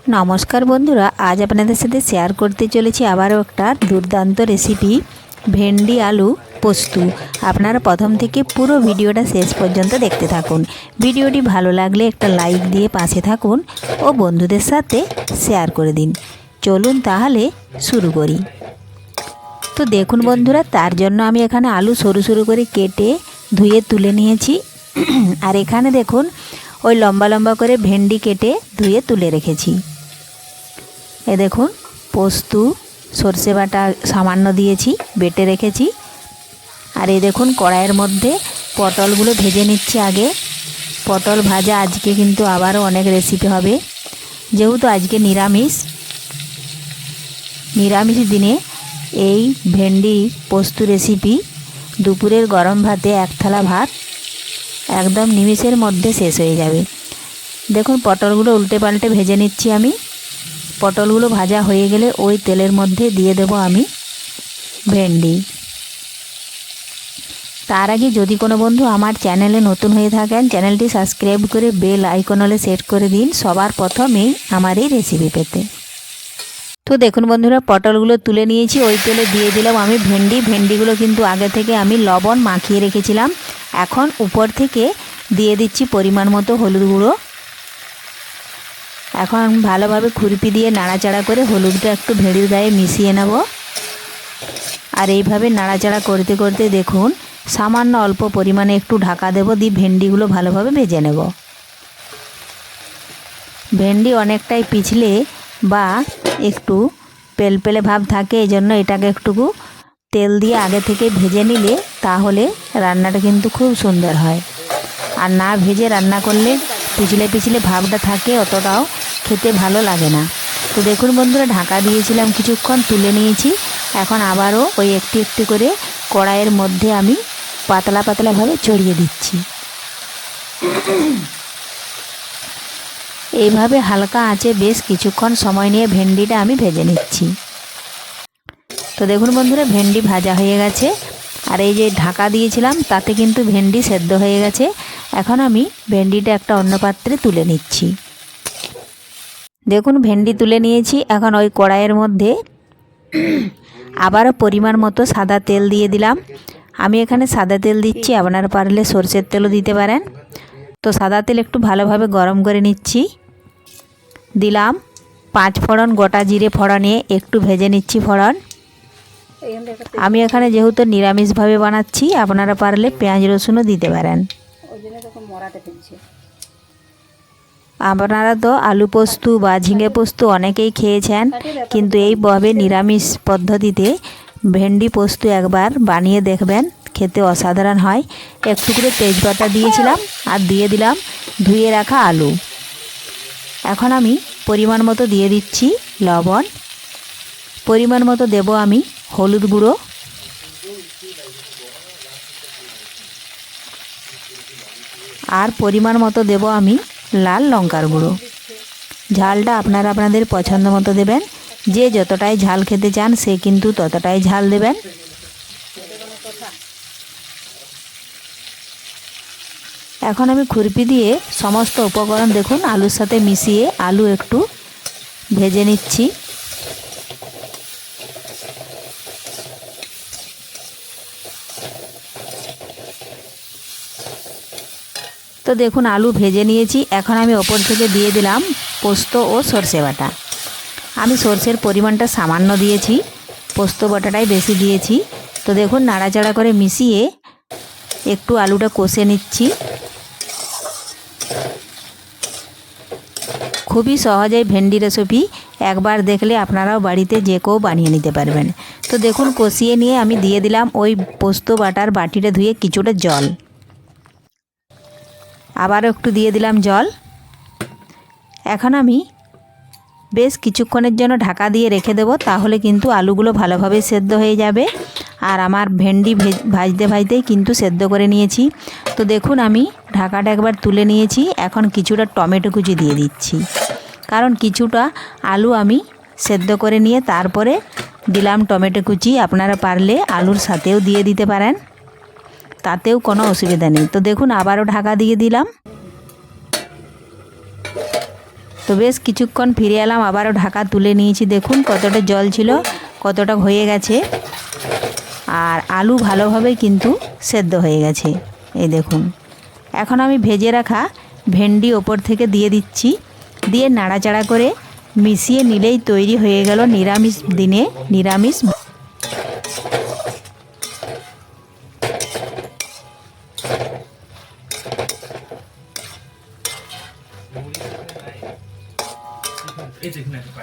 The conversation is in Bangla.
नमस्कार बंधुरा आज आपनादेर साथे शेयर करते चलेछि आबारो एकटा दुर्दान्त रेसिपि भेंडी आलू पोस्तु। आपनारा प्रथम थेके पुरो भिडियोटा शेष पर्यन्त देखते थाकुन। भिडियोटी भालो लागले एकटा लाइक दिए पाशे थाकुन ओ बंधुदेर साथे शेयर करे दिन। चलुन ताहले शुरू करी। तो देखुन बंधुरा तार जन्य आमि एखाने आलू सरु सरु करे केटे धुए तुले निয়েছি। আর এখানে দেখুন ওই লম্বা লম্বা করে ভেন্ডি কেটে ধুয়ে তুলে রেখেছি। এ দেখুন পোস্তু সরষে বাটা সামান্য দিয়েছি, বেটে রেখেছি। আর এই দেখুন কড়াইয়ের মধ্যে পটলগুলো ভেজে নিচ্ছি আগে। পটল ভাজা আজকে কিন্তু আবারও অনেক রেসিপি হবে, যেহেতু আজকে নিরামিষ দিনে এই ভেন্ডি পোস্তু রেসিপি দুপুরের গরম ভাতে এক থালা ভাত একদম নিমিষের মধ্যে শেষ হয়ে যাবে। দেখুন পটলগুলো উল্টে পাল্টে ভেজে নিচ্ছি আমি। পটলগুলো ভাজা হয়ে গেলে ওই তেলের মধ্যে দিয়ে দেব আমি ভেন্ডি। তার আগে যদি কোনো বন্ধু আমার চ্যানেলে নতুন হয়ে থাকেন চ্যানেলটি সাবস্ক্রাইব করে বেল আইকন হলে সেট করে দিন সবার প্রথমেই আমার এই রেসিপি পেতে। তো দেখুন বন্ধুরা পটলগুলো তুলে নিয়েছি, ওই তেলে দিয়ে দিলাম আমি ভেন্ডিগুলো কিন্তু আগে থেকে আমি লবণ মাখিয়ে রেখেছিলাম। এখন উপর থেকে দিয়ে দিচ্ছি পরিমাণ মতো হলুদ গুঁড়ো। এখন ভালোভাবে খুরপি দিয়ে নাড়াচাড়া করে হলুদটা একটু ভেড়ির গায়ে মিশিয়ে নেব। আর এইভাবে নাড়াচাড়া করতে করতে দেখুন সামান্য অল্প পরিমাণে একটু ঢাকা দেব, দিয়ে ভেন্ডিগুলো ভালোভাবে ভেজে নেব। ভেন্ডি অনেকটাই পিছলে বা একটু পেলপেলে ভাব থাকে, এই জন্য এটাকে একটুকু তেল দিয়ে আগে থেকে ভেজে নিলে তাহলে রান্নাটা কিন্তু খুব সুন্দর হয়। আর না ভেজে রান্না করলে পিছলে ভাবটা থাকে, অতটাও খেতে ভালো লাগে না। তো দেখুন বন্ধুরা ঢাকা দিয়েছিলাম কিছুক্ষণ, তুলে নিয়েছি। এখন আবারও ওই একটু একটু করে কড়াইয়ের মধ্যে আমি পাতলা পাতলাভাবে ছড়িয়ে দিচ্ছি। এইভাবে হালকা আঁচে বেশ কিছুক্ষণ সময় নিয়ে ভেন্ডিটা আমি ভেজে নিচ্ছি। তো দেখুন বন্ধুরা ভেন্ডি ভাজা হয়ে গেছে, আর এই যে ঢাকা দিয়েছিলাম তাতে কিন্তু ভেন্ডি সেদ্ধ হয়ে গেছে। এখন আমি ভেন্ডিটা একটা অন্য পাত্রে তুলে নিচ্ছি। দেখুন ভেন্ডি তুলে নিয়েছি। এখন ওই কড়াইয়ের মধ্যে আবারও পরিমাণ মতো সাদা তেল দিয়ে দিলাম। আমি এখানে সাদা তেল দিচ্ছি, আপনারা পারলে সরষের তেলও দিতে পারেন। তো সাদা তেল একটু ভালোভাবে গরম করে নিচ্ছি। দিলাম 5 ফোড়ন, গোটা জিরে ফোড়নে একটু ভেজে নিচ্ছি ফোড়ন। আমি এখানে যেহেতু নিরামিষভাবে বানাচ্ছি আপনারা পারলে পেঁয়াজ রসুনও দিতে পারেন। আপনারা তো আলু পোস্তু বা ঝিঙে পোস্তু অনেকেই খেয়েছেন, কিন্তু এইভাবে নিরামিষ পদ্ধতিতে ভেন্ডি পোস্তু একবার বানিয়ে দেখবেন, খেতে অসাধারণ হয়। একটু করে তেজপাতা দিয়েছিলাম আর দিয়ে দিলাম ধুয়ে রাখা আলু। এখন আমি পরিমাণ মতো দিয়ে দিচ্ছি লবণ, পরিমাণ মতো দেব আমি হলুদ গুঁড়ো, আর পরিমাণ মতো দেব আমি লাল লঙ্কার গুঁড়ো। ঝালটা আপনারা আপনাদের পছন্দ মতো দেবেন, যে যতটাই ঝাল খেতে চান সে কিন্তু ততটাই ঝাল দেবেন। এখন আমি খুরপি দিয়ে সমস্ত উপকরণ দেখুন আলুর সাথে মিশিয়ে আলু একটু ভেজে নিচ্ছি। তো দেখুন আলু ভেজে নিয়েছি। এখন আমি ওপর থেকে দিয়ে দিলাম পোস্ত ও সরষে বাটা। আমি সরষের পরিমাণটা সামান্য দিয়েছি, পোস্ত বাটাটাই বেশি দিয়েছি। তো দেখুন নাড়াচাড়া করে মিশিয়ে একটু আলুটা কষে নিচ্ছি। খুবই সহজেই ভেন্ডি রেসিপি, একবার দেখলে আপনারাও বাড়িতে যে কেউ বানিয়ে নিতে পারবেন। তো দেখুন কষিয়ে নিয়ে আমি দিয়ে দিলাম ওই পোস্ত বাটার বাটিটা ধুয়ে কিছুটা জল, আবারও একটু দিয়ে দিলাম জল। এখন আমি বেশ কিছুক্ষণের জন্য ঢাকা দিয়ে রেখে দেব, তাহলে কিন্তু আলুগুলো ভালোভাবে সেদ্ধ হয়ে যাবে। আর আমার ভেন্ডি ভাজতে ভাজতেই কিন্তু সেদ্ধ করে নিয়েছি। তো দেখুন আমি ঢাকাটা একবার তুলে নিয়েছি। এখন কিছুটা টমেটো কুচি দিয়ে দিচ্ছি, কারণ কিছুটা আলু আমি সেদ্ধ করে নিয়ে তারপরে দিলাম টমেটো কুচি। আপনারা পারলে আলুর সাথেও দিয়ে দিতে পারেন, তাতেও কোনো অসুবিধা নেই। তো দেখুন আবারও ঢাকা দিয়ে দিলাম। তো বেশ কিছুক্ষণ ফিরে এলাম, আবারও ঢাকা তুলে নিয়েছি। দেখুন কতটা জল ছিল, কতটা হয়ে গেছে। আর আলু ভালোভাবে কিন্তু সেদ্ধ হয়ে গেছে, এই দেখুন। এখন আমি ভেজে রাখা ভেন্ডি ওপর থেকে দিয়ে দিচ্ছি, দিয়ে নাড়াচাড়া করে মিশিয়ে নিলেই তৈরি হয়ে গেল নিরামিষ দিনে নিরামিষ। এই যে এখানে একটা পায়ে